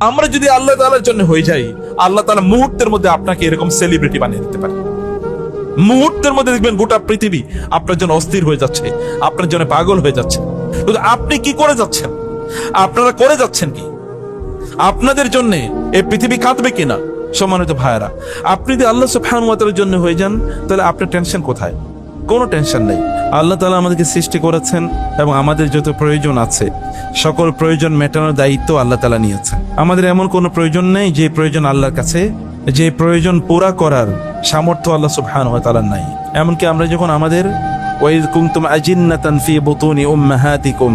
আমরা যদি আল্লাহ তাআলার জন্য হয়ে যাই, আল্লাহ তাআলা মুহূর্তের মধ্যে আপনাকে এরকম সেলিব্রিটি বানিয়ে দিতে পারে। মুহূর্তের মধ্যে দেখবেন গোটা পৃথিবী আপনার জন্য অস্থির হয়ে যাচ্ছে, আপনার জন্য পাগল হয়ে যাচ্ছে। কিন্তু আপনি কি করে যাচ্ছেন? আপনারা করে যাচ্ছেন কি? আপনাদের জন্য এই পৃথিবী কাঁদবে কিনা? সম্মানিত ভাইয়েরা, আপনি যদি আল্লাহ সুবহানাহু ওয়া তাআলার জন্য হয়ে যান, তাহলে আপনার টেনশন কোথায়? কোনো টেনশন নেই। আল্লাহ তাআলা আমাদেরকে সৃষ্টি করেছেন এবং আমাদের যত প্রয়োজন আছে সকল প্রয়োজন মেটানোর দায়িত্ব আল্লাহ তাআলা নিয়েছেন। আমাদের এমন কোনো প্রয়োজন নেই যে প্রয়োজন আল্লাহর কাছে, যে প্রয়োজন পুরা করার সামর্থ্য আল্লাহ সুবহানাহু ওয়া তাআলার নাই। এমনকি আমরা যখন আমাদের ওয়াইয কুনতুম আজিন্নাতান ফি বুতুনি উম্মাহাতিকুম,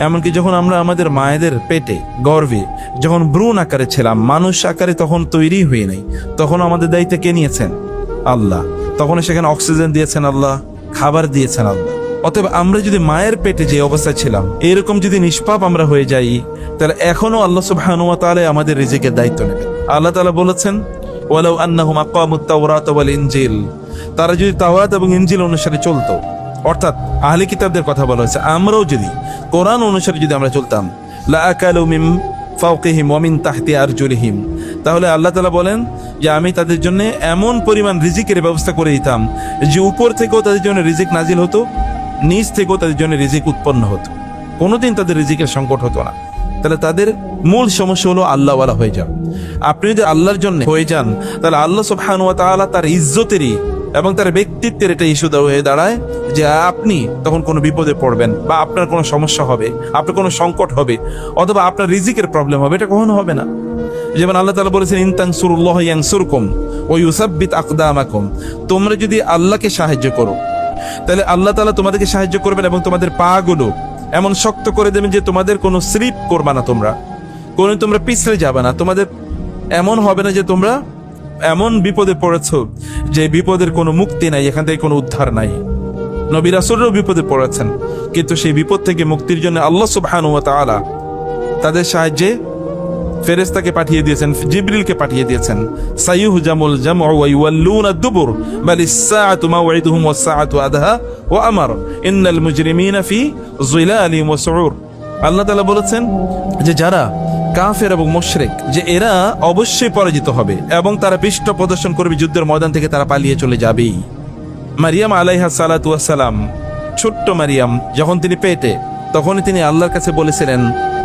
এমনকি যখন আমরা আমাদের মায়েদের পেটে গর্ভে যখন ভ্রূণ আকারে ছিলাম, মানুষ আকারে তখন তৈরি হয়ে নাই, তখন আমাদের দায়িত্ব কে নিয়েছেন? আল্লাহ। তখন সেখানে অক্সিজেন দিয়েছেন আল্লাহ, খাবার দিয়েছেন আল্লাহ। অতএব আমরা যদি মায়ের পেটে যে অবস্থায় ছিলাম এরকম যদি নিষ্পাপ আমরা হয়ে যাই, তাহলে এখনো আল্লাহ সুবহানাহু ওয়া তাআলা আমাদের রিজিকের দায়িত্ব নেবেন। আল্লাহ তাআলা বলেছেন, ওয়ালাউ আন্নাহুম আকামুত তাওরাত ওয়াল ইনজিল, তারা যদি তাওরাত এবং ইনজিল অনুসারে চলতো, অর্থাৎ আহলে কিতাবদের কথা বলা হয়েছে, আমরাও যদি কোরআন অনুসারে যদি আমরা চলতাম, লা আকালু মিন ফাওকিহিম ওয়া মিন তাহতি আরজুলিহিম, তাহলে আল্লাহ তাআলা বলেন যে আমি তাদের জন্য এমন পরিমাণ রিজিকের ব্যবস্থা করে দিতাম যে উপর থেকেও তাদের জন্য রিজিক নাজিল হতো, নিচ থেকেও তাদের জন্য রিজিক উৎপন্ন হতো, কোনোদিন তাদের রিজিকের সংকট হতো না। তাহলে তাদের মূল সমস্যা হলো আল্লাহওয়ালা হয়ে যান। আপনি যদি আল্লাহর জন্য হয়ে যান, তাহলে আল্লাহ সুবহানাহু ওয়া তাআলা তার ইজ্জতেরই এবং তার ব্যক্তিত্বের এটা ইস্যু হয়ে দাঁড়ায় যে আপনি তখন কোনো বিপদে পড়বেন বা আপনার কোনো সমস্যা হবে, আপনার কোনো সংকট হবে, অথবা আপনার রিজিকের প্রবলেম হবে, এটা কখনো হবে না। যেমন আল্লাহ তাআলা বলেছেন, ইন তানসুরুল্লাহ ইয়ানসুরকুম ওয়া ইউসাব্বিত আকদামাকুম, তোমরা যদি আল্লাহকে সাহায্য করো তাহলে আল্লাহ তাআলা তোমাদেরকে সাহায্য করবেন এবং তোমাদের পা গুলো এমন শক্ত করে দেবেন যে তোমাদের কোনো স্লিপ করবে না, তোমরা পিছলে যাবে না, তোমাদের এমন হবে না যে তোমরা এমন বিপদে পড়েছো যে বিপদের কোনো মুক্তি নাই, এখান থেকে কোনো উদ্ধার নাই। নবী রাসূলরাও বিপদে পড়েছেন, কিন্তু সেই বিপদ থেকে মুক্তির জন্য আল্লাহ সুবহানাহু ওয়া তাআলা তাদের সাহায্যে ফেরেশতাকে পাঠিয়ে দিয়েছেন, জিবরিলকে পাঠিয়ে দিয়েছেন। সাইয়ুহজামুল জামউ ওয়া ইউওয়াল্লুনা দুবুর বালিস সাআতু মাওঈদুহুম ওয়াস সাআতু আদহা ওয়া আমর ইন্নাল মুজরিমিনা ফি যিলালিন ওয়া সুউর। আল্লাহ তাআলা বলেছেন যে যারা কাফের এবং মুশরিক, যে এরা অবশ্যই পরাজিত হবে এবং তারা পৃষ্ঠ প্রদর্শন করবে, যুদ্ধের ময়দান থেকে তারা পালিয়ে চলে যাবেই। মারিয়াম আলাইহা সালাতু ওয়াস সালাম, ছোট্ট মারিয়াম যখন তিনি পেটে, তখনই তিনি আল্লাহর কাছে বলেছিলেন,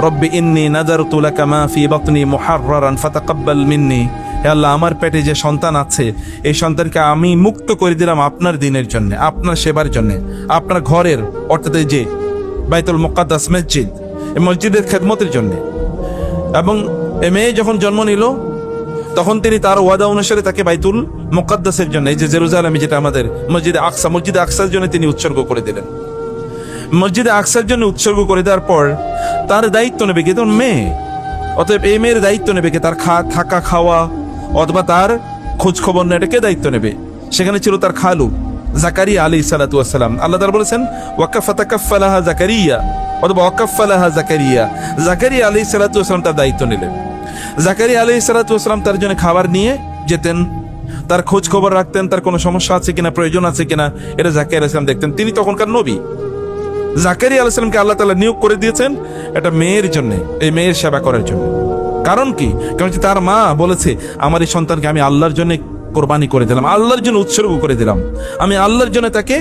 রব্বি ইন্নী নাযারতু লাকা মা ফি বাতনি মুহাররারান ফাতাকাব্বাল মিন্নি, হে আল্লাহ, আমার পেটে যে সন্তান আছে এই সন্তানকে আমি মুক্ত করে দিলাম আপনার দ্বীনের জন্য, আপনার সেবার জন্য, আপনার ঘরের অর্থাৎ এই যে বাইতুল মুকাদ্দাস মসজিদ, এই মসজিদের খেদমতের জন্য। এবং এ মেয়ে যখন জন্ম নিল তখন তিনি তার ওয়াদা অনুসারে তাকে বাইতুল মুকাদ্দাসের জন্য, এই যে জেরুজালেমে যেটা আমাদের মসজিদে আকসার জন্য তিনি উৎসর্গ করে দিলেন। মসজিদে আকসার জন্য উৎসর্গ করে দেওয়ার পর তার দায়িত্ব নেবে কে? তখন মেয়ে। অতএব এই মেয়ের দায়িত্ব নেবে কে? তার থাকা খাওয়া অথবা তার খোঁজ খবর নেয়, এটা কে দায়িত্ব নেবে? সেখানে ছিল তার খালু জাকারিয়া আলাইহিস সালাতু ওয়াস সালাম। আল্লাহ তাআলা বলেছেন, ওয়াকাফাতাকাফালাহা জাকারিয়া অথবা ওয়াকাফালাহা জাকারিয়া, জাকারিয়া আলাইহিস সালাতু ওয়াস সালাম তার দায়িত্ব নিলেন। জাকারিয়া আলাইহিস সালাতু ওয়াস সালাম তার জন্য খাবার নিয়ে যেতেন, তার খোঁজ খবর রাখতেন, তার কোনো সমস্যা আছে কিনা, প্রয়োজন আছে কিনা, এটা জাকারিয়া আলাইহিস সালাম দেখতেন। তিনি তখনকার নবী। জাকারিয়া আলাইহিস সালামকে আল্লাহ তাআলা নিয়োগ করে দিয়েছেন এটা মেয়ের জন্য, এই মেয়ের সেবা করার জন্য। কারণ কি? কারণ তার মা বলেছে, আমার এই সন্তানকে আমি আল্লাহর জন্য কোরবানি করে দিলাম, আল্লাহর জন্য উৎসর্গ করে দিলাম, আমি আল্লাহর জন্য তাকে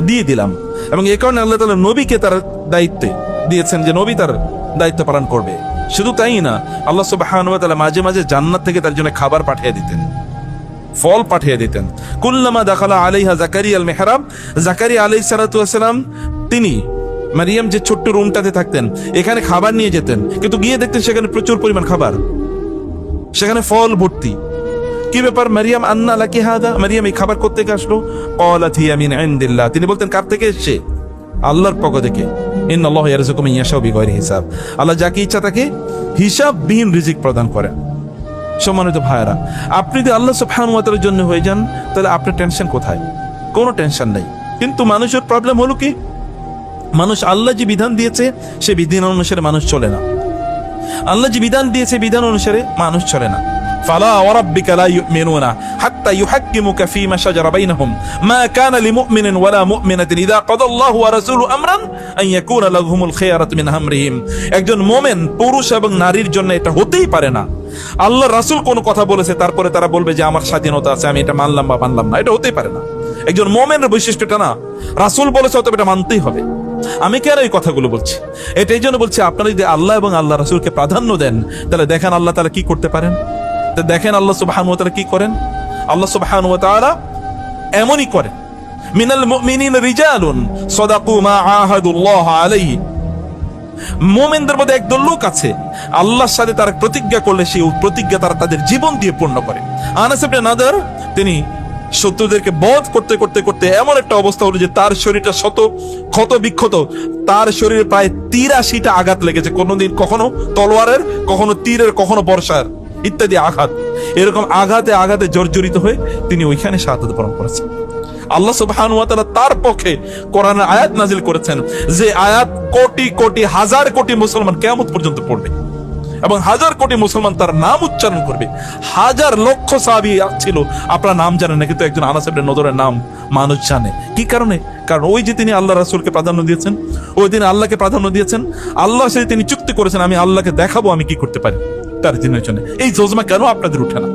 দিয়ে দিলাম। এবং এই কারণে আল্লাহ তাআলা নবীকে তার দায়িত্ব দিয়েছেন যে নবী তার দায়িত্ব পালন করবে। শুধু তাই না, আল্লাহ সুবহানাহু ওয়া তাআলা মাঝে মাঝে জান্নাত থেকে তার জন্য খাবার পাঠিয়ে দিতেন, ফল পাঠিয়ে দিতেন। কুল্লামা দাখালা আলাইহা জাকারিয়া আল মিহরাব, জাকারিয়া আলাইহিস সালাতু ওয়াস সালাম তিনি মারিয়াম যে ছোট্ট রুমটাতে থাকতেন এখানে খাবার নিয়ে যেতেন, কিন্তু গিয়ে দেখতেন সেখানে প্রচুর পরিমাণ খাবার, সেখানে ফল ভর্তি। কি ব্যাপার মারিয়াম, আন্না লাকি হাদা, মারিয়াম এই খাবার কোত্থেকে আসলো? ক্বালাত হিয়া মিন ইনদিল্লাহ, তিনি বলতেন কার থেকে এসেছে? আল্লাহর পক্ষ থেকে। ইন্নাল্লাহু ইয়ারযুকু মান ইয়াশাউ বিগাইরি হিসাব, আল্লাহ যাকে ইচ্ছা তাকে হিসাববিহীন রিজিক প্রদান করেন। সম্মানিত ভাইয়েরা, আপনি যদি আল্লাহ সুবহানাহু ওয়া তাআলার জন্য হয়ে যান, তাহলে আপনার টেনশন কোথায়? কোনো টেনশন নেই। কিন্তু মানুষের প্রবলেম হলো কি, মানুষ আল্লাহ যে বিধান দিয়েছে সে বিধান অনুসারে মানুষ চলে না। আল্লাহ যে বিধান দিয়েছে বিধান অনুসারে মানুষ চলে না। ফালা ওয়া রাব্বিকা লা ইউমিনুনা হাত্তা ইউহাক্কিমুকা ফীমা শাজারা বাইনাহুম মা কানা লিমুমিনিন ওয়ালা মুমিনাতিন ইযা কাদাল্লাহু ওয়া রাসূলুহু আমরান আন ইয়াকুনা লাহুমুল খিয়ারাতু মিন আমরিহিম। একজন মুমিন পুরুষ এবং নারীর জন্য এটা হতেই পারে না আল্লাহ রাসূল কোন কথা বলেছে তারপরে তারা বলবে যে আমার স্বাধীনতা আছে, আমি এটা মানলাম বা মানলাম না। এটা হতেই পারে না। একজন মুমিনের বৈশিষ্ট্যটা না, রাসূল বলেছে তবে এটা মানতেই হবে। আমি কেন এই কথাগুলো বলছি? এটাই জন্য বলছি, আপনারা যদি আল্লাহ এবং আল্লাহ রাসূলকে প্রাধান্য দেন তাহলে দেখেন আল্লাহ তাআলা কি করতে পারেন। তো দেখেন আল্লাহ সুবহানাহু ওয়া তাআলা কি করেন। আল্লাহ সুবহানাহু ওয়া তাআলা এমনই করেন, মিনাল মুমিনিনা রিজালুন সাদাকু মা আহাদুল্লাহ আলাইহি। মুমিনদের মধ্যে একদল লোক আছে আল্লাহর সাথে তারা প্রতিজ্ঞা করলে সেই প্রতিজ্ঞা তারা তাদের জীবন দিয়ে পূর্ণ করে। আনাস ইবনে নাদর তিনি শত্রুদেরকে বধ করতে করতে করতে এমন একটা অবস্থা হলো যে তার শরীরটা শত ক্ষত বিক্ষত, তার শরীরে প্রায় 83টা আঘাত লেগেছে, কোনোদিন কখনো তলোয়ারের, কখনো তীরের, কখনো বর্ষার ইত্যাদি আঘাত। এরকম আঘাতে আঘাতে জর্জরিত হয়ে তিনি ওইখানে শাহাদাত বরণ করেছেন। আল্লাহ সুবহানাহু ওয়া তাআলা তার পক্ষে কোরআনের আয়াত নাজিল করেছেন, যে আয়াত কোটি কোটি হাজার কোটি মুসলমান কিয়ামত পর্যন্ত পড়বে এবং হাজার কোটি মুসলমান তার নাম উচ্চারণ করবে। হাজার লক্ষ সাহাবী ছিল, আপনারা নাম জানেন না, কিন্তু একজন আনাস ইবনে নদরের নাম মানুষ জানে। কি কারণে? কারণ ওই যে তিনি আল্লাহ রাসূলকে প্রাধান্য দিয়েছেন, ওই দিন আল্লাহকে প্রাধান্য দিয়েছেন, আল্লাহর সাথে তিনি চুক্তি করেছেন আমি আল্লাহকে দেখাবো আমি কি করতে পারি তার দিনের জন্য। এই জজমা কেন আপনাদের উঠে না?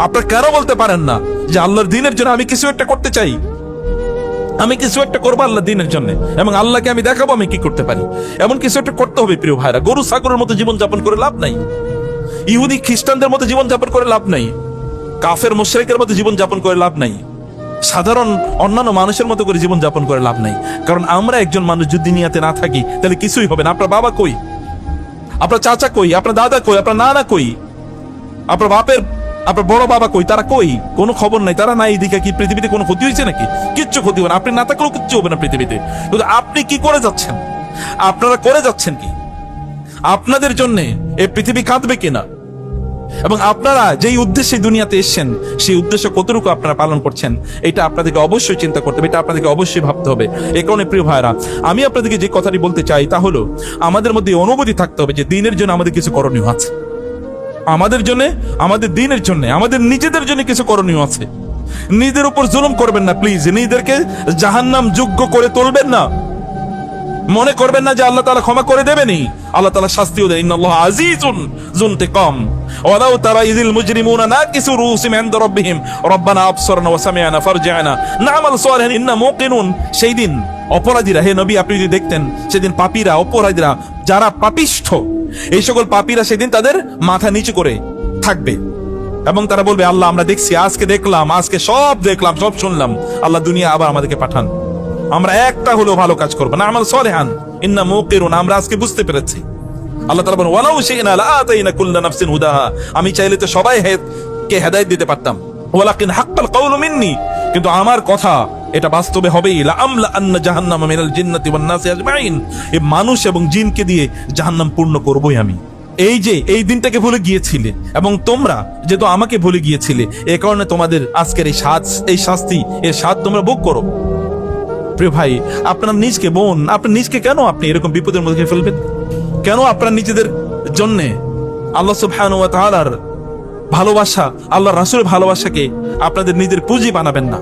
আপনারা কেন বলতে পারেন না যে আল্লাহর দিনের জন্য আমি কিছু একটা করতে চাই, আমি কিছু একটা করবো আল্লাহ দিনের জন্য, এবং আল্লাহকে আমি দেখাবো আমি কি করতে পারি। এমন কিছু একটা করতে হবে প্রিয় ভাইরা। গরু ছাগলের মতো জীবন যাপন করে লাভ নাই, ইহুদি খ্রিস্টানদের মতো জীবন যাপন করে লাভ নাই, কাফের মুশরিকের মতো জীবন যাপন করে লাভ নাই, সাধারণ অন্যান্য মানুষের মতো করে জীবন যাপন করে লাভ নাই। কারণ আমরা একজন মানুষ যদি দুনিয়াতে না থাকি তাহলে কিছুই হবে না। আপনার বাবা কই, আপনার চাচা কই, আপনার দাদা কই, আপনার নানা কই, আপনার বাপের আপনার বড় বাবা কই, তারা কই? কোনো খবর নাই, তারা নাই। এদিকে কি পৃথিবীতে কোনো ক্ষতি হয়েছে নাকি? কিচ্ছু ক্ষতি হবে না। আপনি না থাকলেও কিচ্ছু হবে না পৃথিবীতে। কিন্তু আপনি কি করে যাচ্ছেন? আপনারা করে যাচ্ছেন কি? আপনাদের জন্য এই পৃথিবী কাঁদবে কিনা? এবং আপনারা যেই উদ্দেশ্যে দুনিয়াতে এসেছেন সেই উদ্দেশ্য কতটুকু আপনারা পালন করছেন, এটা আপনাদেরকে অবশ্যই চিন্তা করতে হবে, এটা আপনাদেরকে অবশ্যই ভাবতে হবে। এই কারণে প্রিয় ভাইরা, আমি আপনাদেরকে যে কথাটি বলতে চাই তা হলো, আমাদের মধ্যে অনুভূতি থাকতে হবে যে দিনের জন্য আমাদের কিছু করণীয় আছে, আমাদের জন্য, আমাদের দিনের জন্য, আমাদের নিজেদের জন্য কিছু করণীয় আছে। নিজেদের উপর জুলুম করবেন না প্লিজ, নিজেদেরকে জাহান্নাম যোগ্য করে তুলবেন না। মনে করবেন না যে আল্লাহ তাআলা ক্ষমা করে দেবেনি, আল্লাহ তাআলা শাস্তিও দেন। ইন্নাল্লাহা আজিজুন যুনতিকাম। ওয়ালাউ তারা ইযিল মুজরিমুনা নাকিসু রুউসিহিম ইনদা রাব্বিহিম রব্বানা আবসারনা ওয়া সামি'না ফারজি'না না'মাল সালিহান ইন্না মুকিনুন। সেই দিন অপরাধীরা, হে নবী আপনি যদি দেখতেন, সেদিন পাপীরা, অপরাধীরা, যারা পাপিষ্ঠ, এই সকল পাপীরা সেদিন তাদের মাথা নিচু করে থাকবে এবং তারা বলবে আল্লাহ আমরা দেখছি, আজকে দেখলাম, আজকে সব দেখলাম, সব শুনলাম, আল্লাহ দুনিয়া আবার আমাদেরকে পাঠান, আমরা একটা হলেও ভালো কাজ করবো না, আমাল সালিহান ইন্না মুকিরুন, আমরা আজকে বুঝতে পেরেছি। আল্লাহ তাআলা বলেন ওয়ালাউ শি'না লাআতাইনা কুল্লা নাফসিন হুদাহা, আমি চাইলে তো সবাই কে হেদায়েত দিতে পারতাম, ওয়ালাকিন হাক্কাল কাউলু মিন্নি, কিন্তু আমার কথা এটা বাস্তবে হবেই। লা আমলা আন্না জাহান্নামা মিনাল জিন্নাতি ওয়ান নাসি আজমাইন, এই মানুষ এবং জিনকে দিয়ে জাহান্নাম পূর্ণ করবই আমি। এই যে এই দিনটাকে ভুলে গিয়েছিলে এবং তোমরা যেহেতু আমাকে ভুলে গিয়েছিলে, এই কারণে তোমাদের আজকের এই শাস্তি, এর স্বাদ তোমরা ভোগ করো। প্রিয় ভাই, আপনার নিজকে বোন, আপনার নিজকে কেন আপনি এরকম বিপদের মধ্যে ফেলবেন? কেন আপনার নিজেদের জন্য আল্লাহ সুবহানাহু ওয়া তাআলার ভালোবাসা, আল্লাহ রাসূলের ভালোবাসাকে আপনাদের নিজের পুঁজি বানাবেন না?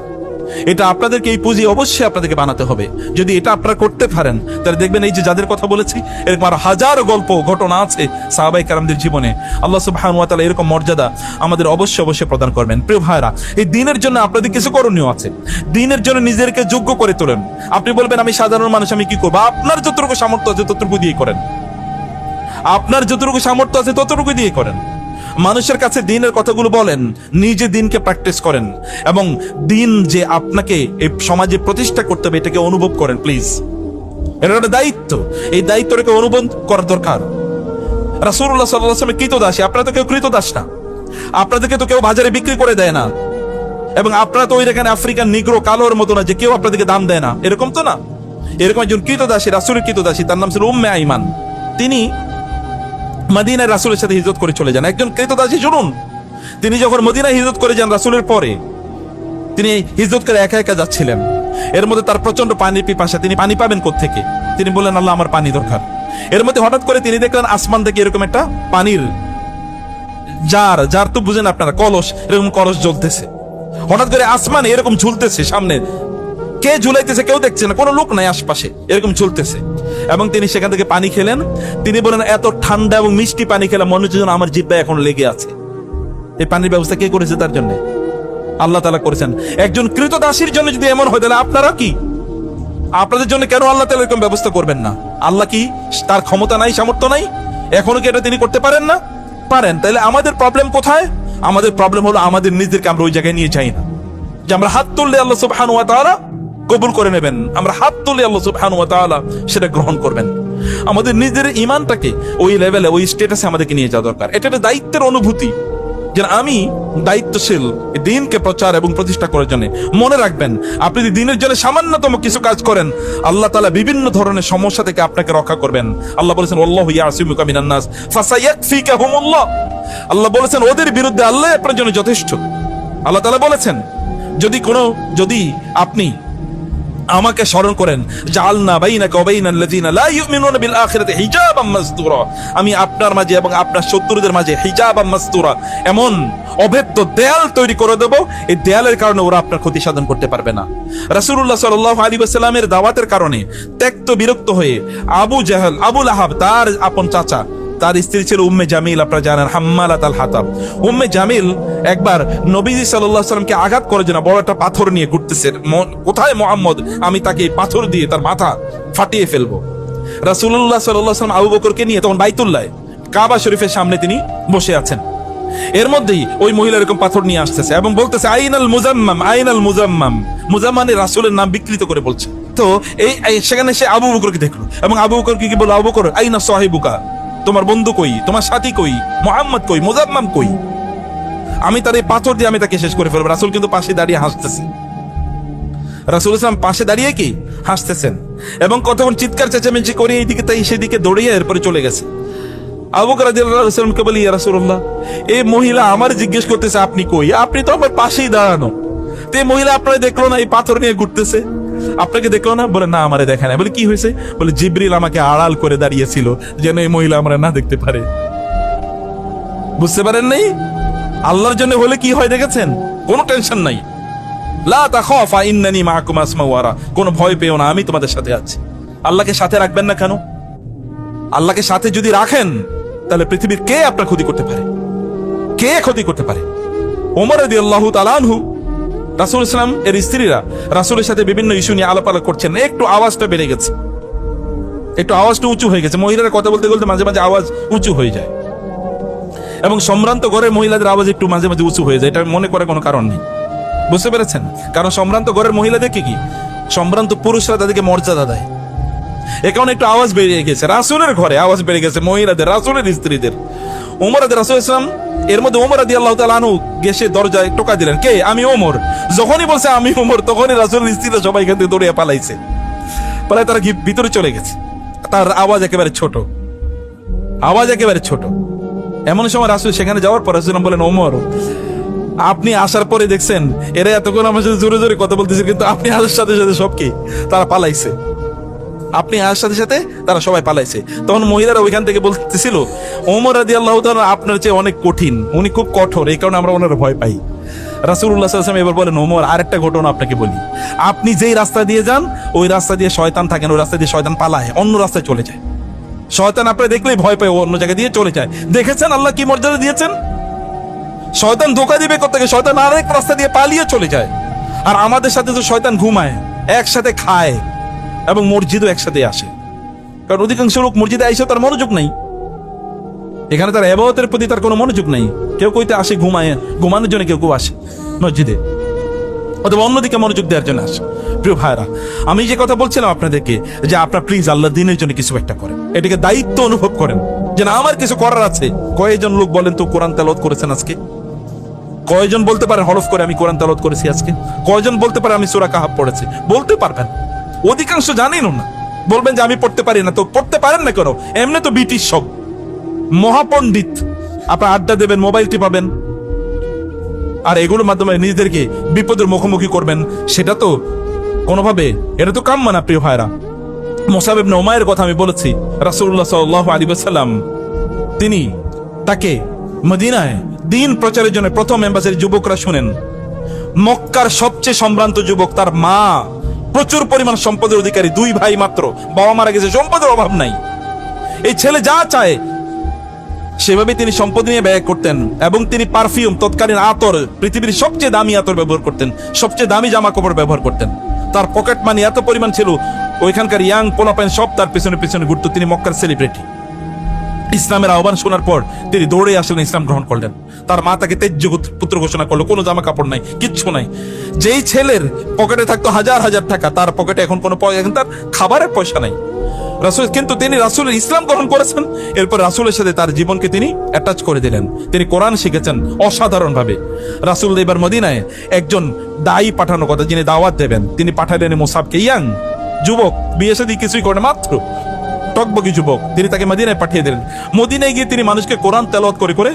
এটা আপনাদেরকে, এই পুঁজি অবশ্যই আপনাদেরকে বানাতে হবে। যদি এটা আপনারা করতে পারেন তাহলে দেখবেন এই যে যাদের কথা বলেছি এরকম আর হাজার গল্প ঘটনা আছে সাহাবায়ে কেরামদের জীবনে। আল্লাহ সুবহানাহু ওয়া তাআলা এরকম মর্যাদা আমাদের অবশ্যই অবশ্যই প্রদান করবেন। প্রিয় ভাইরা, এই দিনের জন্য আপনাদের কিছু করণীয় আছে। দিনের জন্য নিজেদেরকে যোগ্য করে তোলেন। আপনি বলবেন আমি সাধারণ মানুষ, আমি কি করবো? আপনার যতটুকু সামর্থ্য আছে ততটুকু দিয়ে করেন, আপনার যতটুকু সামর্থ্য আছে ততটুকু দিয়ে করেন। মানুষের কাছে দিনের কথাগুলো বলেন, নিজে দিনকে প্র্যাকটিস করেন এবং দিন যে আপনাকে এই সমাজে প্রতিষ্ঠা করতে হবে এটাকে অনুভব করেন প্লিজ। এটা একটা দায়িত্ব, এই দায়িত্বটাকে অনুভব করার দরকার। রাসূলুল্লাহ সাল্লাল্লাহু আলাইহি ওয়াসাল্লাম কৃতদাসী, আপনারা তো কেউ কৃতদাস না, আপনাদেরকে তো কেউ বাজারে বিক্রি করে দেয় না, এবং আপনারা তো ওই এখানে আফ্রিকান নিগ্রো কালোর মতো না যে কেউ আপনাদেরকে দাম দেয় না, এরকম তো না। এরকম একজন কৃতদাসী, রাসূলের কৃতদাসী, তার নাম ছিল উম্মে আইমান। তিনি মদিনায় রাসূলের সাথে হিজরত করে চলে যান। একজন কৃতদাসী, শুনুন, তিনি যখন মদিনায় হিজরত করে যান রাসূলের পরে, তিনি হিজরত করে একা একা যাচ্ছিলেন। এর মধ্যে তার প্রচন্ড পানির পিপাসা, তিনি পানি পাবেন কোত্থেকে? তিনি বললেন আল্লাহ আমার পানি দরকার। এর মধ্যে হঠাৎ করে তিনি দেখলেন আসমান থেকে এরকম একটা পানির যার যার তো বুঝেন আপনারা, কলস, এরকম কলস জ্বলতেছে, হঠাৎ করে আসমানে এরকম ঝুলতেছে, সামনে কে ঝুলাইতেছে কেউ দেখছে না, কোনো লোক নাই আশপাশে, এরকম ঝুলতেছে। এবং তিনি সেখান থেকে পানি খেলেন। তিনি বলেন, এত ঠান্ডা এবং মিষ্টি পানি খেলাম, মনে হচ্ছে যেন আমার জিহ্বায় এখন লেগে আছে। এই পানির ব্যবস্থা কে করেছে? তার জন্য আল্লাহ তাআলা করেছেন। একজন কৃতদাসীর জন্য যদি এমন হয়, তাহলে আপনারা কি, আপনাদের জন্য কেন আল্লাহ তাআলা এরকম ব্যবস্থা করবেন না? আল্লাহ কি তার ক্ষমতা নাই, সামর্থ্য নাই? এখনো কি এটা তিনি করতে পারেন না? পারেন। তাহলে আমাদের প্রবলেম কোথায়? আমাদের প্রবলেম হলো আমাদের নিজেদেরকে আমরা ওই জায়গায় নিয়ে যাই না, যে আমরা হাত তুললে আল্লাহ সুবহানাহু ওয়া তাআলা কবুল করে নেবেন, আমরা হাত তুললে আল্লাহ সুবহানাহু ওয়া তাআলা সেটা গ্রহণ করবেন। আমাদের নিজের ঈমানটাকে ওই লেভেলে, ওই স্ট্যাটাসে আমাদেরকে নিয়ে যাওয়া দরকার। এটা একটা দায়িত্বের অনুভূতি, যে আমি দায়িত্বশীল দিনকে প্রচার এবং প্রতিষ্ঠা করার জন্য। মনে রাখবেন, আপনি যদি দিনের জন্য সামান্যতম কিছু কাজ করেন, আল্লাহ তাআলা বিভিন্ন ধরনের সমস্যা থেকে আপনাকে রক্ষা করবেন। আল্লাহ বলেছেন, আল্লাহু ইয়াসিমুকা মিনান নাস ফাসায়াকফিকাহুমুল্লাহ। আল্লাহ বলেছেন, ওদের বিরুদ্ধে আল্লাহ আপনার জন্য যথেষ্ট। আল্লাহ তাআলা বলেছেন, যদি আপনি আমাকে স্মরণ করেন, জাআলনা বাইনাকা ওয়া বাইনাল্লাযিনা লা ইউমিনুনা বিল আখিরাতি হিজাবাম মাসতুরা, আমি আপনার মাঝে এবং আপনার শত্রুদের মাঝে হিজাবাম মাসতুরা, এমন অভেদ্য দেয়াল তৈরি করে দেব, এই দেয়ালের কারণে ওরা আপনার ক্ষতি সাধন করতে পারবে না। রাসূলুল্লাহ সাল্লাল্লাহু আলাইহি ওয়াসাল্লামের দাওয়াতের কারণে ত্যক্ত বিরক্ত হয়ে আবু জাহল, আবু লাহাব, তার আপন চাচা, তার স্ত্রী ছিল উম্মে জামিল, আপনারা জানেন, হাম্মালাত আল হাতাব। উম্মে জামিল একবার নবীজি সাল্লাল্লাহু আলাইহি সাল্লামকে আঘাত করার জন্য বড় একটা পাথর নিয়ে ঘুরতেছে। কোথায় মুহাম্মদ? আমি তাকে এই পাথর দিয়ে তার মাথা ফাটিয়ে ফেলবো। রাসূলুল্লাহ সাল্লাল্লাহু আলাইহি সাল্লাম আবু বকরকে নিয়ে তখন বাইতুল্লাহ, কাবা শরীফের সামনে তিনি বসে আছেন। এর মধ্যেই ওই মহিলা এরকম পাথর নিয়ে আসতেছে এবং বলতেছে, আইনাল মুজাম্মাম, আইনাল মুজাম্মাম। মুজাম্মানে রাসূলের নাম বিকৃত করে বলছে। তো এই সেখানে সে আবু বকরকে দেখলো এবং আবু বকরকে কি বলল? আবু বকর, আইনা সাহিবুকা, তোমার বন্ধু কই, তোমার সাথী কই, মুহাম্মদ কই, মুজাম্মাম কই? আমি তার এই পাথর দিয়ে আমি তাকে শেষ করে ফেলবো। রাসূল কিন্তু পাশে দাঁড়িয়ে হাসতেছে। রাসূল সাল্লাল্লাহু আলাইহি ওয়াসাল্লাম পাশে দাঁড়িয়ে কি হাসতেছেন এবং কতক্ষণ চিৎকার চেঁচামেচি করে এইদিকে তাই সেদিকে দৌড়িয়ে এরপরে চলে গেছে। আবু বকর রাদিয়াল্লাহু আনহু সাল্লামকে বলি, ইয়া রাসূলুল্লাহ, এই মহিলা আমার জিজ্ঞেস করতেছে আপনি কই, আপনি তো আমার পাশেই দাঁড়ানো। তো এই মহিলা আপনারা দেখলো না, এই পাথর নিয়ে ঘুরতেছে, আপনাকে দেখলো না? বলে, না, আমারে দেখে না। বলে, কি হয়েছে? বলে, জিবরিল আমাকে আড়াল করে দাঁড়িয়েছিল যেন এই মহিলা আমরা না দেখতে পারে। বুঝতে পারেন নাই? আল্লাহর জন্য হলে কি হয় দেখেছেন? কোনো টেনশন নাই। লা তাখাফা ইন্নানি মাআকুম আসমাউ ওয়া আরা, কোনো ভয় পেও না, আমি তোমাদের সাথে আছি। আল্লাহকে সাথে রাখবেন না কেন? আল্লাহকে সাথে যদি রাখেন, তাহলে পৃথিবীর কে আপনার ক্ষতি করতে পারে? কে ক্ষতি করতে পারে? ওমর রাদিয়াল্লাহু তাআলা আনহু, রাসূল ইসলাম এর স্ত্রীরা রাসূলের সাথে বিভিন্ন ইস্যু নিয়ে আলাপ করছেন। একটু আওয়াজটা বেড়ে গেছে, একটু আওয়াজটা উঁচু হয়ে গেছে। মহিলারা কথা বলতে বলতে মাঝে মাঝে আওয়াজ উঁচু হয়ে যায় এবং সম্ভ্রান্ত ঘরের মহিলাদের আওয়াজ একটু মাঝে মাঝে উঁচু হয়ে যায়। এটা মনে করার কোনো কারণ নেই। বুঝতে পেরেছেন? কারণ সম্ভ্রান্ত ঘরের মহিলাদেরকে কি, সম্ভ্রান্ত পুরুষরা তাদেরকে মর্যাদা দেয়। এ কারণে একটু আওয়াজ বেড়ে গেছে। রাসূলের ঘরে আওয়াজ বেড়ে গেছে, মহিলাদের, রাসূলের স্ত্রীদের। ওমর রাসূল ইসলাম এর মধ্যে ওমর রাদিয়াল্লাহু তাআলা আনহু গেছে দরজায় টোকা দিলেন, কে? আমি ওমর। যখনই বলছে আমি ওমর, তখনই রাসূলের স্ত্রীরা সবাই এখান থেকে দৌড়িয়ে পালাইছে। পালাই তারা ভিতরে চলে গেছে। তার আওয়াজ একেবারে ছোট, আওয়াজ একেবারে ছোট। এমন সময় রাসূল সেখানে যাওয়ার পর রাসূল বলেন, ওমর, আপনি আসার পরে দেখছেন এরা এতক্ষণ আমার সাথে জোরে জোরে কথা বলতেছে, কিন্তু আপনি আসার সাথে সাথে সব কি তারা পালাইছে। আপনি আসার সাথে সাথে তারা সবাই পালাইছে। তখন মহিলারা ওইখান থেকে বলতেছিল, ওমর রাদিয়াল্লাহু তাআলা আপনার চেয়ে অনেক কঠিন, উনি খুব কঠোর, এই কারণে আমরা ওনার ভয় পাই। রাসূলুল্লাহ সাল্লাল্লাহু আলাইহি ওয়াসাল্লাম এবার বলেন, ওমর, আরেকটা ঘটনা আপনাকে বলি। আপনি যেই রাস্তা দিয়ে যান, ওই রাস্তা দিয়ে শয়তান থাকেন, ওই রাস্তা দিয়ে শয়তান পালায়, অন্য রাস্তায় চলে যায়। শয়তান আপনারা দেখলেই ভয় পায়, অন্য জায়গা দিয়ে চলে যায়। দেখেছেন আল্লাহ কি মর্যাদা দিয়েছেন? শয়তান ধোঁকা দিবে কোত্থেকে? শয়তান আরেক রাস্তা দিয়ে পালিয়ে চলে যায়। আর আমাদের সাথে তো শয়তান ঘুমায়, একসাথে খায় এবং মসজিদও একসাথে আসে। কারণ অধিকাংশ লোক মসজিদে আইসেও তার মনোযোগ নাই, এখানে তার ইবাদতের প্রতি তার কোনো মনোযোগ নাই। কেউ কইতে আসে ঘুমায়, ঘুমানোর জন্য কেউ কেউ আসে মসজিদে, অথবা অন্যদিকে মনোযোগ দেওয়ার জন্য আসে। প্রিয় ভাইরা, আমি যে কথা বলছিলাম আপনাদেরকে, যে আপনার প্লিজ আল্লাহ দিনের জন্য কিছু একটা করেন, এটাকে দায়িত্ব অনুভব করেন যে না, আমার কিছু করার আছে। কয়েকজন লোক বলেন তো কোরআন তেলাওয়াত করেছেন আজকে? কয়জন বলতে পারেন হরফ করে আমি কোরআন তেলাওয়াত করেছি আজকে? কয়জন বলতে পারে আমি সূরা কাহাফ পড়েছি? বলতে পারবেন? অধিকাংশ জানেনও না। বলবেন যে আমি পড়তে পারি না, তো পড়তে পারেন না কেন? এমনি তো ব্রিটিশ সব মহাপণ্ডিত, আপনার আড্ডা দেবেন, মোবাইল টিপাবেন, আর এগুলোর মাধ্যমে নিজেদেরকে বিপদের মুখোমুখি করবেন। সেটা তো কোনোভাবে, এটা তো কাম্য না। প্রিয় ভাইরা, মুসাব ইবনে উমাইরের কথা আমি বলেছি, রাসূলুল্লাহ সাল্লাল্লাহু আলাইহি ওয়াসাল্লাম তিনি তাকে মদিনায় দিন প্রচারের জন্য প্রথম এম্বাসির যুবকরা শুনেন, মক্কার সবচেয়ে সম্ভ্রান্ত যুবক, তার মা প্রচুর পরিমাণ সম্পদের অধিকারী, 2 ভাই মাত্র, বাবা মারা গেছে, সম্পদের অভাব নাই। এই ছেলে যা চায় সেভাবে তিনি সম্পদ নিয়ে ব্যয় করতেন। এবং তিনি পারফিউম, তৎকালীন আতর, পৃথিবীর সবচেয়ে দামি আতর ব্যবহার করতেন, সবচেয়ে দামি জামা কাপড় ব্যবহার করতেন। তার পকেট মানি এত পরিমাণ ছিল, ওইখানকার ইয়াং পোলাপাইন সব তার পিছনে পিছনে ঘুরতো। তিনি মক্কার সেলিব্রিটি। ইসলামের আহ্বান শোনার পর তিনি দৌড়ে আসলেন, ইসলাম গ্রহণ করলেন। তার মা তাকে তেজ্য পুত্র ঘোষণা করলো, কোনো জামা কাপড় নাই, কিচ্ছু নাই। যেই ছেলের পকেটে থাকতো হাজার হাজার টাকা, তার পকেটে এখন এখন তার খাবারের পয়সা নাই। রাসূল, কিন্তু তিনি রাসূলের ইসলাম গ্রহণ করেছেন। এরপর রাসূলের সাথে তার জীবনকে তিনি অ্যাটাচ করে দিলেন। তিনি কোরআন শিখেছেন অসাধারণ ভাবে। রাসূল এবার মদিনায় একজন দায়ী পাঠানোর কথা, যিনি দাওয়াত দেবেন, তিনি পাঠালেন মুসাবকে, ইয়াং যুবক, বিয়ে শাদী কিছুই করে মাত্র টকবকি যুবক, তিনি তাকে মদিনায় পাঠিয়ে দিলেন। মদিনায় গিয়ে তিনি মানুষকে কোরআন তেলাওয়াত করে করে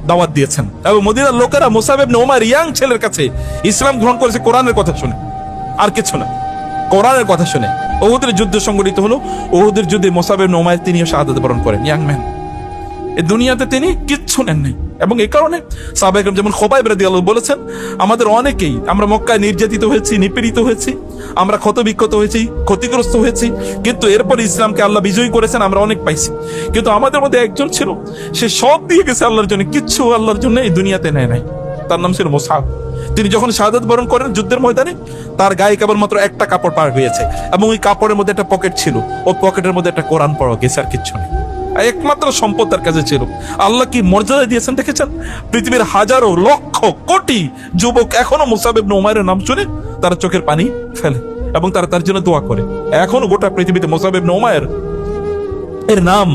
দাওয়াত দিয়েছেন। এবং মদিনার লোকেরা মুসাব ইবনে উমাইর ইয়াং ছেলের কাছে ইসলাম গ্রহণ করেছে কোরআনের কথা শুনে, আর কিছু না, কোরআনের কথা শুনে। উহুদের যুদ্ধ সংগঠিত হলো। উহুদের যুদ্ধে মুসাব ইবনে উমাইর তিনিও শাহাদাত বরণ করেন, ইয়াং ম্যান। এই দুনিয়াতে তিনি কিচ্ছু নেন নাই। এবং এই কারণে সাহাবায়ে কেরাম যেমন খুবাইব রাদিয়াল্লাহু বলেছেন, আমাদের অনেকেই আমরা মক্কায় নির্যাতিত হয়েছি, নিপীড়িত হয়েছি, আমরা ক্ষতবিক্ষত হয়েছি, ক্ষতিগ্রস্ত হয়েছি, কিন্তু এরপর ইসলামকে আল্লাহ বিজয়ী করেছেন, আমরা অনেক পাইছি। কিন্তু আমাদের মধ্যে একজন ছিল, সে সব দিয়ে গেছে আল্লাহর জন্য, কিচ্ছু আল্লাহর জন্য এই দুনিয়াতে নেয় নাই। তার নাম ছিল মুসআব। তিনি যখন শাহাদাত বরণ করেন যুদ্ধের ময়দানে, তার গায়ে কেবলমাত্র একটা কাপড় পার হয়েছে, এবং ওই কাপড়ের মধ্যে একটা পকেট ছিল, ও পকেটের মধ্যে একটা কোরআন পড়া গেছে, আর কিচ্ছু নেই। একমাত্র সম্পদ তার কাছে ছিল। আল্লাহ কি মর্যাদা দিয়েছেন দেখেছেন? পৃথিবীর হাজারো লক্ষ কোটি যুবক এখনো মুসাব ইবনে উমাইরের নাম শুনে তারা চোখের পানি ফেলে এবং তারা তার জন্য দোয়া করে। এখনো গোটা পৃথিবীতে মুসাব ইবনে উমাইর এর নাম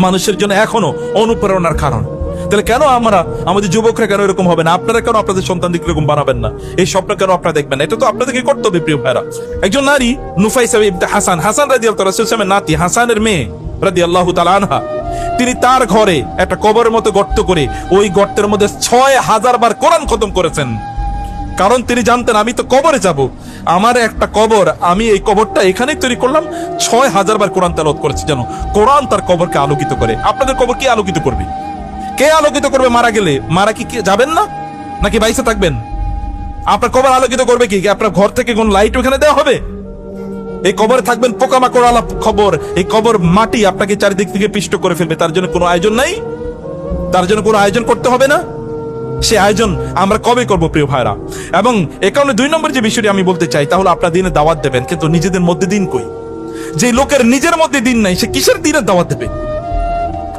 মানুষের জন্য এখনো অনুপ্রেরণার কারণ। তাহলে কেন আমরা, আমাদের যুবকরা কেন এরকম হবে না? আপনারা কেন আপনাদের সন্তানদের এরকম বানাবেন না? এই স্বপ্ন কেন আপনারা দেখবেন না? এটা তো আপনাদেরকে করতে হবে প্রিয় ভাইরা। একজন নারী নুফাইসা বিনতে হাসান, হাসান রাদিয়াল্লাহু তাআলা রাসূলের নাতি, হাসানের মেয়ে রাদিয়াল্লাহু তাআলা আনহা, তিনি তার ঘরে একটা কবরের মতো গর্ত করে ওই গর্তের মধ্যে 6000 বার কোরআন খতম করেছেন। কারণ তিনি জানতেন আমি তো কবরে যাব, আমার একটা কবর, আমি এই কবরটা এখানেই তৈরি করলাম, 6000 বার কোরআন তেলাওয়াত করেছি যেন কোরআন তার কবরকে আলোকিত করে। আপনাদের কবর কে আলোকিত করবে? কে আলোকিত করবে? মারা গেলে মারা কি যাবেন না, নাকি বাইসে থাকবেন? আপনার কবর আলোকিত করবে কি? আপনার ঘর থেকে কোন লাইট ওখানে দেওয়া হবে? এই কবরে থাকবেন পোকামাকড় আলা খবর, এই কবর মাটি আপনাকে চারিদিক থেকে পিষ্ট করে ফেলবে। তার জন্য কোনো আয়োজন নাই, তার জন্য কোনো আয়োজন করতে হবে না। সে আয়োজন আমরা কবে করব প্রিয় ভাইরা? এবং এ কারণে 2 নম্বর যে বিষয়টি আমি বলতে চাই তা হলো, আপনার দিনে দাওয়াত দেবেন, কিন্তু নিজেদের মধ্যে দিন কই? যে লোকের নিজের মধ্যে দিন নাই, সে কিসের দিনের দাওয়াত দেবে?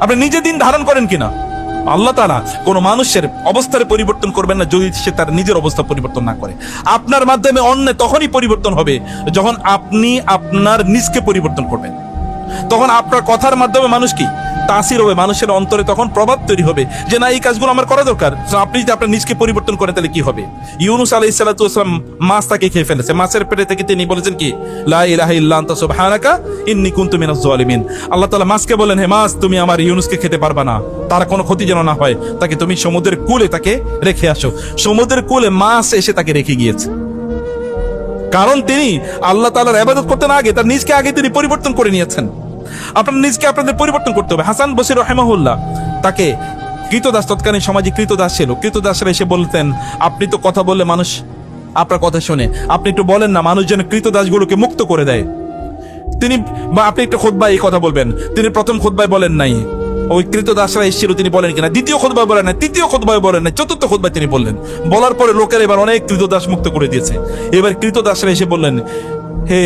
আপনি নিজে দিন ধারণ করেন কিনা? আল্লাহ তাআলা কোন মানুষের অবস্থার পরিবর্তন করবেন না যদি সে তার নিজের অবস্থা পরিবর্তন না করে। আপনার মাধ্যমে অন্য তখনই পরিবর্তন হবে যখন আপনি আপনার নিজকে পরিবর্তন করবেন। তখন আপনার কথার মাধ্যমে মানুষ কি তাসির হবে, মানুষের অন্তরে তখন প্রভাব তৈরি হবে যে না, এই কাজগুলো আমার করা দরকার। আপনি যদি আপনার নিজকে পরিবর্তন করেন তাহলে কি হবে? ইউনূস আলাইহিস সালাতু ওয়াস সালাম মাছ তাকে খেয়ে ফেলেছে, মাছের পেটে থেকে তিনি বলেছেন কি, লা ইলাহা ইল্লা আনতা সুবহানাকা ইন্নী কুনতু মিনাজ জালিমিন। আল্লাহ তাআলা মাছকে বলেন, হে মাছ, তুমি আমার ইউনূসকে খেতে পারবা না, তার কোনো ক্ষতি যেন না হয়, তাকে তুমি সমুদ্রের কূলে তাকে রেখে আসো। সমুদ্রের কূলে মাছ এসে তাকে রেখে গিয়েছে, কারণ তিনি আল্লাহ তাআলার ইবাদত করতেন আগে, তার নিজকে আগে তিনি পরিবর্তন করে নিয়েছেন। আপনার নিজকে আপনাদের পরিবর্তন করতে হবে। হাসান বসরি রাহিমাহুল্লাহ, তাকে কৃতদাস, তৎকালীন সমাজে কৃতদাস ছিল, কৃতদাসরা এসে বলতেন, আপনি তো কথা বললে মানুষ আপনার কথা শুনে, আপনি একটু বলেন না মানুষ যেন কৃতদাসগুলোকে মুক্ত করে দেয়। তিনি বা আপনি একটা খুতবায় এই কথা বলবেন। তিনি প্রথম খুতবায় বলেন নাই, ওই কৃতদাসরা এসেছিল তিনি বলেন কিনা, দ্বিতীয় খুতবায় বলেন নাই, তৃতীয় খুতবায় বলেন নাই, চতুর্থ খুতবায় তিনি বললেন। বলার পরে লোকের এবার অনেক কৃতদাস মুক্ত করে দিয়েছে। এবার কৃতদাসরা এসে বললেন, হে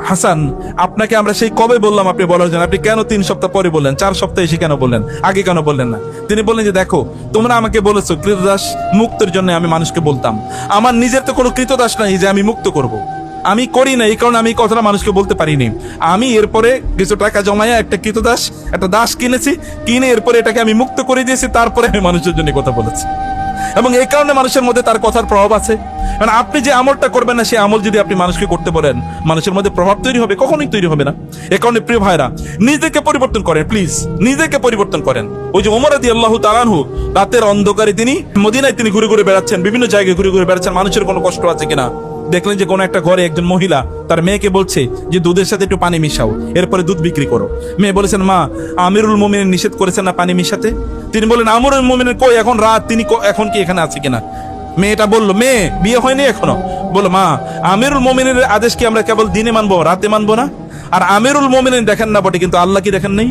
হাসান, আপনাকে আমরা সেই কবে বললাম আপনি বলার জন্য, আপনি কেন 3 সপ্তাহ পরে বললেন, 4 সপ্তাহ এসে কেন বললেন, আগে কেন বললেন না? তিনি বললেন যে দেখো, তোমরা আমাকে বলেছো কৃতদাস মুক্তের জন্য আমি মানুষকে বলতাম, আমার নিজের তো কোনো কৃতদাস নাই যে আমি মুক্ত করব, আমি করি না, এই কারণে আমি এই কথাটা মানুষকে বলতে পারিনি। আমি এরপরে কিছু টাকা জমাইয়া একটা কৃতদাস, একটা দাস কিনেছি, কিনে এরপরে এটাকে আমি মুক্ত করে দিয়েছি, তারপরে আমি মানুষের জন্য কথা বলেছি। এবং এই কারণে মানুষের মধ্যে তার কথার প্রভাব আছে। মানে আপনি যে আমলটা করবেন না, সেই আমল যদি আপনি মানুষকে করতে বলেন, মানুষের মধ্যে প্রভাব তৈরি হবে? কখনোই তৈরি হবে না। এ কারণে প্রিয় ভাইরা, নিজেকে পরিবর্তন করেন, প্লিজ নিজেকে পরিবর্তন করেন। ওই যে ওমর রাদিয়াল্লাহু তাআলা আনহু, রাতের অন্ধকারে তিনি মদিনায় তিনি ঘুরে ঘুরে বেড়াচ্ছেন, বিভিন্ন জায়গায় ঘুরে ঘুরে বেড়াচ্ছেন, মানুষের কোনো কষ্ট আছে কিনা, দেখলেন যে কোনো একটা ঘরে একজন মহিলা তার মেয়েকে বলছে যে দুধের সাথে একটু পানি মিশাও, এরপরে দুধ বিক্রি করো। মেয়ে বলেছেন, মা আমিরুল মুমিনিন নিষেধ করেছেন না পানি মিশাতে? তিনি বলেন, আমিরুল মুমিনিন কই, এখন রাত, তিনি এখন কি এখানে আছে কিনা? মেয়েটা বললো, মেয়ে বিয়ে হয়নি এখনো, বলো মা আমিরুল মুমিনের আদেশ কি আমরা কেবল দিনে মানবো, রাতে মানবো না? আর আমিরুল মুমিনিন দেখেন না বটে, কিন্তু আল্লাহ কি দেখেন নাই?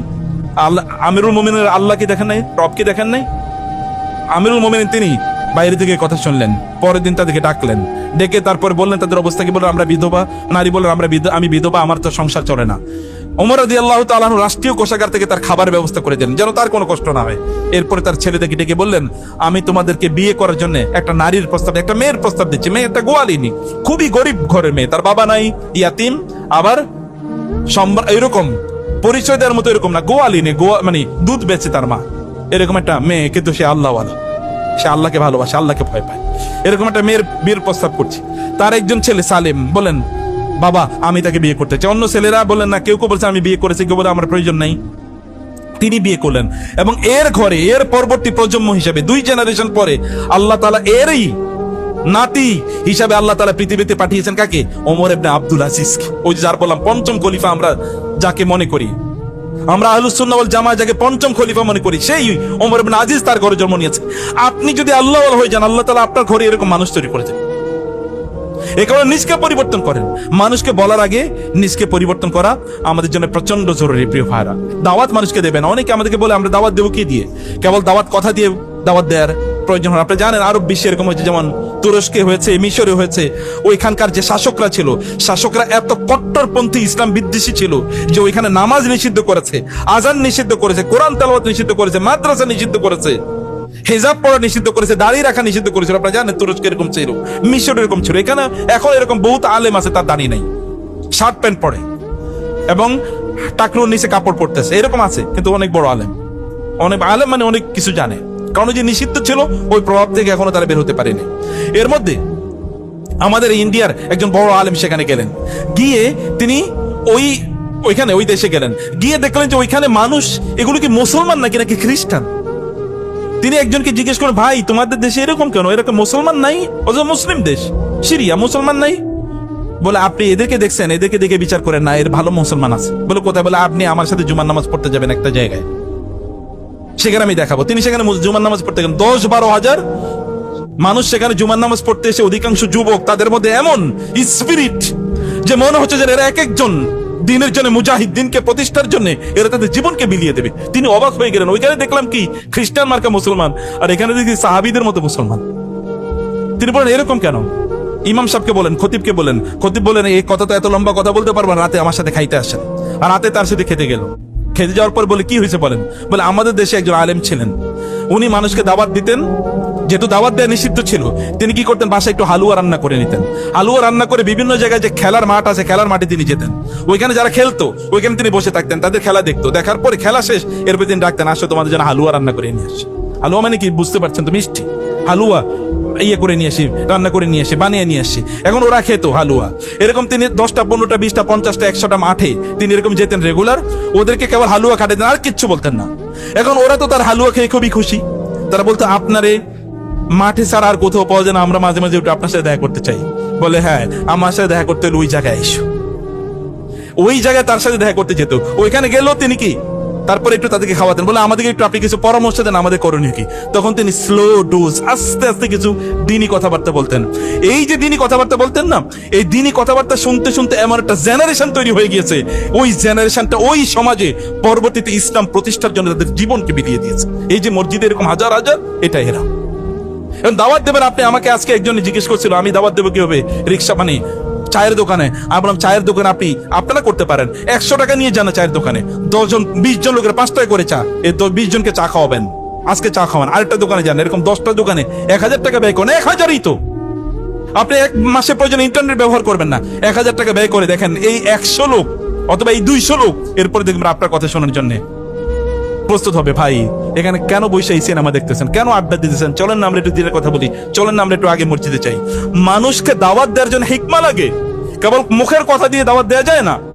আল্লাহ আমিরুল মুমিনের আল্লাহ কি দেখেন নাই? রব কি দেখেন নাই? আমিরুল মুমিনিন তিনি বাইরে থেকে কথা শুনলেন, পরের দিন তাদেরকে ডাকলেন, ডেকে তারপর বললেন তাদের অবস্থা কি, বললেন আমরা বিধবা। নারী বললেন আমি বিধবা, আমার তো সংসার চলে না। ওমর রাদিয়াল্লাহু তাআলা আনহু রাষ্ট্রীয় কোষাগার থেকে তার খাবার ব্যবস্থা করে দেন যেন তার কোনো কষ্ট না হয়। এরপরে তার ছেলেদেরকে ডেকে বললেন, আমি তোমাদেরকে বিয়ে করার জন্য একটা নারীর প্রস্তাব, একটা মেয়ের প্রস্তাব দিচ্ছি। মেয়ে একটা গোয়ালিনী, খুবই গরিব ঘরের মেয়ে, তার বাবা নাই, ইয়াতিম, আবার এরকম পরিচয় দেওয়ার মতো এরকম না, গোয়ালিনী, মানে দুধ বেচে তার মা, এরকম একটা মেয়ে, কিন্তু সে আল্লাহওয়ালা, সে আল্লাহকে ভালোবাসে, আল্লাহকে ভয় পায়। এরকম একটা মেয়ের বিয়ের প্রস্তাব করছি। তার একজন ছেলে সালেম বলেন, বাবা আমি তাকে বিয়ে করতে চাই। অন্য ছেলেরা বলেন না, কেউ কেউ বলছে আমি বিয়ে করেছি, কেউ বলে আমার প্রয়োজন নাই। তিনি বিয়ে করলেন এবং এর ঘরে এর পরবর্তী প্রজন্ম হিসেবে 2 জেনারেশন পরে আল্লাহ তাআলা এরই নাতি হিসাবে আল্লাহ তাআলা পৃথিবীতে পাঠিয়েছেন কাকে? ওমর ইবনে আব্দুল আজিজকে। ওই যার বললাম পঞ্চম খলিফা আমরা যাকে মনে করি, আমরা আহলুস সুন্নাহ ওয়াল জামাত যাকে পঞ্চম খলিফা মনে করি, সেই ওমর ইবনে আজিজ তার ঘরে জন্ম নিয়েছে। আপনি যদি আল্লাহওয়ালা হয়ে যান, আল্লাহ তাআলা আপনার ঘরে এরকম মানুষ তৈরি করেছেন। এই কারণে নিজকে পরিবর্তন করেন। মানুষকে বলার আগে নিজকে পরিবর্তন করা আমাদের জন্য প্রচন্ড জরুরি। প্রিয় ভাইরা, দাওয়াত মানুষকে দেবেন। অনেকে আমাদেরকে বলে আমরা দাওয়াত দেবো কি দিয়ে? কেবল দাওয়াত কথা দিয়ে দাওয়াত দেওয়ার প্রয়োজন হয়। আপনি জানেন আরব বিশ্বে এরকম হয়েছে, যেমন তুরস্কে হয়েছে, মিশরে হয়েছে। ওইখানকার যে শাসকরা ছিল, শাসকরা এত কট্টরপন্থী ইসলাম বিদ্বেষী ছিল যে ওইখানে নামাজ নিষিদ্ধ করেছে, আজান নিষিদ্ধ করেছে, কোরআন তেলাওয়াত নিষিদ্ধ করেছে, মাদ্রাসা নিষিদ্ধ করেছে, হিজাব পরা নিষিদ্ধ করেছে, দাড়ি রাখা নিষিদ্ধ করেছিল। আপনারা জানেন তুরস্ক এরকম ছিল, মিশর এরকম ছিল। এখানে এখন এরকম বহুত আলেম আছে তার দাড়ি নাই, শার্ট প্যান্ট পরে এবং টাকনুর নিচে কাপড় পরতেছে, এরকম আছে, কিন্তু অনেক বড় আলেম। অনেক আলেম মানে অনেক কিছু জানে, কারণ যে নিষিদ্ধ ছিল ওই প্রভাব থেকে এখনো তারা বের হতে পারেনি। এর মধ্যে আমাদের ইন্ডিয়ার একজন বড় আলেম সেখানে গেলেন, গিয়ে তিনি ওইখানে ওই দেশে গেলেন, গিয়ে দেখলেন যে ওইখানে মানুষ এগুলো কি মুসলমান নাকি নাকি খ্রিস্টান। তিনি একজনকে জিজ্ঞেস করেন, ভাই তোমাদের দেশে এরকম কেন, এরকম মুসলমান নাই? অথচ মুসলিম দেশ সিরিয়া, মুসলমান নাই। বলে আপনি এদেরকে দেখছেন, এদেরকে দেখে বিচার করেন না, এর ভালো মুসলমান আছে। বলে কোথায়? বলে আপনি আমার সাথে জুমার নামাজ পড়তে যাবেন একটা জায়গায়, সেখানে আমি দেখাবো। তিনি সেখানে জুমার নামাজ পড়তে গেলেন। 10-12 হাজার মানুষ সেখানে জুমার নামাজ পড়তে এসে, অধিকাংশ যুবক, তাদের মধ্যে এমন স্পিরিট যে মনে হচ্ছে যে এরা এক একজন দিনের জন্য মুজাহিদ, দিনকে প্রতিষ্ঠার জন্য এরা তাদের জীবনকে বিলিয়ে দেবে। তিনি অবাক হয়ে গেলেন। ওইখানে দেখলাম কি খ্রিস্টান মার্কা মুসলমান, আর এখানে দেখি সাহাবীদের মতো মুসলমান। তিনি বলেন এরকম কেন? ইমাম সাহেবকে বলেন, খতিবকে বলেন। খতিব বলেন, এই কথা তো এত লম্বা কথা বলতে পারবো না, রাতে আমার সাথে খাইতে আসেন। আর রাতে তার সাথে খেতে গেল। খেতে যাওয়ার পর বলে কি হয়েছে বলেন? বলে আমাদের দেশে একজন আলেম ছিলেন, উনি মানুষকে দাওয়াত দিতেন, যেহেতু দাওয়াত দেওয়া নিষিদ্ধ ছিল, তিনি কি করতেন? বাসায় একটু হালুয়া রান্না করে নিতেন। হালুয়া রান্না করে বিভিন্ন জায়গায় যে খেলার মাঠ আছে, খেলার মাঠে তিনি যেতেন। ওইখানে যারা খেলতো ওইখানে তিনি বসে থাকতেন, তাদের খেলা দেখতো। দেখার পরে খেলা শেষ, এরপর তিনি ডাকতেন, আসো তোমাদের জন্য হালুয়া রান্না করে নিয়ে আসি। হালুয়া মানে কি বুঝতে পারছেন তো? মিষ্টি হালুয়া করে নিয়ে আসি, রান্না করে নিয়ে আসি, বানিয়ে নিয়ে আসি। এখন ওরা খেত হালুয়া। এরকম তিনি 10টা 15টা 20টা 50টা 100টা মাঠে তিনি এরকম যেতেন রেগুলার। ওদেরকে কেবল হালুয়া খাটাতেন, আর কিচ্ছু বলতেন না। এখন ওরা তো তার হালুয়া খেয়ে খুবই খুশি। তারা বলতো, আপনারে মাঠে ছাড়া আর কোথাও পাওয়া যায় না, আমরা মাঝে মাঝে একটু আপনার সাথে দেখা করতে চাই। বলে হ্যাঁ, আমার সাথে দেখা করতে হলে ওই জায়গায় এসো। ওই জায়গায় তার সাথে দেখা করতে যেত। ওইখানে গেলেও তিনি কি তারপরে একটু তাদেরকে খাওয়াতেন। বলে আমাদেরকে একটু আপনি কিছু পরামর্শ দেন, আমাদের করণীয় কি? তখন তিনি স্লো ডোজ, আস্তে আস্তে কিছু দিনই কথাবার্তা বলতেন। এই যে দিনই কথাবার্তা বলতেন না, এই দিনই কথাবার্তা শুনতে শুনতে এমন একটা জেনারেশন তৈরি হয়ে গিয়েছে, ওই জেনারেশনটা ওই সমাজে পরবর্তীতে ইসলাম প্রতিষ্ঠার জন্য তাদের জীবনকে বিলিয়ে দিয়েছে। এই যে মসজিদে এরকম হাজার হাজার, এটা এরা। এখন দাওয়াত দেবেন আপনি। আমাকে আজকে একজন জিজ্ঞেস করছিল, আমি দাওয়াত দেবো কি হবে? রিক্সা মানে চায়ের দোকানে। আমি বললাম চায়ের দোকানে আপনারা করতে পারেন, 100 টাকা নিয়ে যান চায়ের দোকানে, 10 জন 20 জন লোকের 5 টাকা করে চা, এই 20 জনকে চা খাওয়াবেন, আজকে চা খাওয়ান। আরেকটা দোকানে যান, এরকম 10টা দোকানে 1000 টাকা ব্যয় করেন। 1000ই তো আপনি এক মাসে প্রয়োজন ইন্টারনেট ব্যবহার করবেন না, 1000 টাকা ব্যয় করে দেখেন এই 100 লোক অথবা এই 200 লোক এরপরে দেখবেন আপনার কথা শোনার জন্য প্রস্তুত হবে। ভাই এখানে কেন বসে এই সিনেমা দেখতেছেন, কেন আড্ডা দিতেছেন? চলেন না আমরা একটু দিনের কথা বলি, চলেন না আমরা একটু আগে মসজিদে চাই। মানুষকে দাওয়াত দেওয়ার জন্য হিকমা লাগে, কেবল মুখের কথা দিয়ে দাওয়াত দেওয়া যায় না।